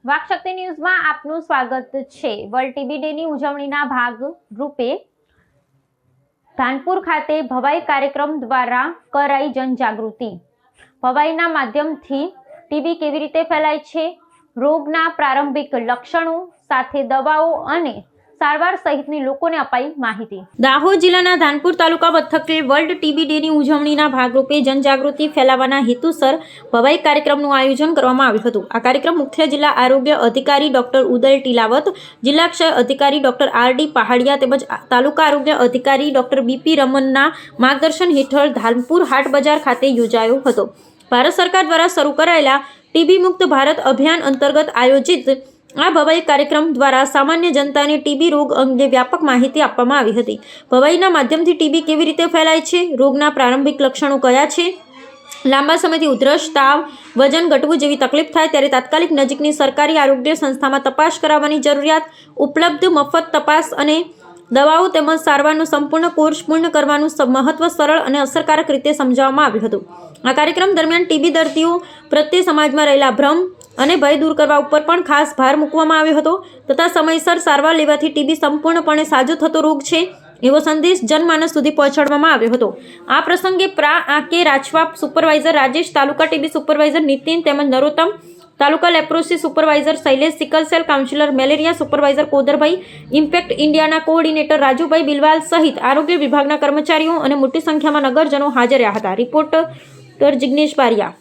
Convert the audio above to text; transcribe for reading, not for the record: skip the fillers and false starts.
વાકશક્તિ ન્યૂઝમાં આપનું સ્વાગત છે। વર્લ્ડ ટીબી ડેની ઉજવણીના ભાગરૂપે ધાનપુર ખાતે ભવાઈ કાર્યક્રમ દ્વારા કરાઈ જનજાગૃતિ। ભવાઈના માધ્યમથી ટીબી કેવી રીતે ફેલાય છે, રોગના પ્રારંભિક લક્ષણો સાથે દવાઓ અને સારવાર સહિતની લોકોને અપાઈ માહિતી। દાહોદ જિલ્લાના ધાનપુર તાલુકા મથકે વર્લ્ડ ટીબી ડેની ઉજવણીના ભાગરૂપે જનજાગૃતિ ફેલાવવાના હેતુસર ભવાઈ કાર્યક્રમનું આયોજન કરવામાં આવ્યું હતું। આ કાર્યક્રમ મુખ્ય જિલ્લા આરોગ્ય અધિકારી ડોક્ટર ઉદય ટીલાવત, જિલ્લા ક્ષય અધિકારી ડોક્ટર આર.ડી. પહાડિયા તેમજ તાલુકા આરોગ્ય અધિકારી ડોક્ટર બી.પી. રમનના માર્ગદર્શન હેઠળ ધાનપુર હાટ બજાર ખાતે યોજાયો હતો। ભારત સરકાર દ્વારા શરૂ કરાયેલા ટીબી મુક્ત ભારત અભિયાન અંતર્ગત આયોજિત આ ભવાઈ કાર્યક્રમ દ્વારા સામાન્ય જનતાને ટીબી રોગ અંગે વ્યાપક માહિતી આપવામાં આવી હતી। ભવાઈના માધ્યમથી ટીબી કેવી રીતે ફેલાય છે, રોગના પ્રારંભિક લક્ષણો કયા છે, લાંબા સમયથી ઉધરસ, તાવ, વજન ઘટવું જેવી તકલીફ થાય ત્યારે તાત્કાલિક નજીકની સરકારી આરોગ્ય સંસ્થામાં તપાસ કરાવવાની જરૂરિયાત, ઉપલબ્ધ મફત તપાસ અને દવાઓ તેમજ સારવારનો સંપૂર્ણ કોર્સ પૂર્ણ કરવાનું મહત્વ સરળ અને અસરકારક રીતે સમજાવવામાં આવ્યું હતું। આ કાર્યક્રમ દરમિયાન ટીબી દર્દીઓ પ્રત્યે સમાજમાં રહેલા ભ્રમ અને ભય દૂર કરવા ઉપર પણ ખાસ ભાર મૂકવામાં આવ્યો હતો તથા સમયસર સારવાર લેવાથી ટીબી સંપૂર્ણપણે સાજો થતો રોગ છે એવો સંદેશ જનમાનસ સુધી પહોંચાડવામાં આવ્યો હતો। આ પ્રસંગે પ્રા.કે. Rajva supervisor Rajesh, taluka TB supervisor Nitin તેમજ Narottam, taluka leprosy supervisor Shailesh, sickle cell counsellor, malaria supervisor Kodarbhai, impact ઇન્ડિયાના કોઓર્ડિનેટર રાજુભાઈ બિલવાલ સહિત આરોગ્ય વિભાગના કર્મચારીઓ અને મોટી સંખ્યામાં નગરજનો હાજર રહ્યા હતા। રિપોર્ટર જિગ્નેશ બારિયા।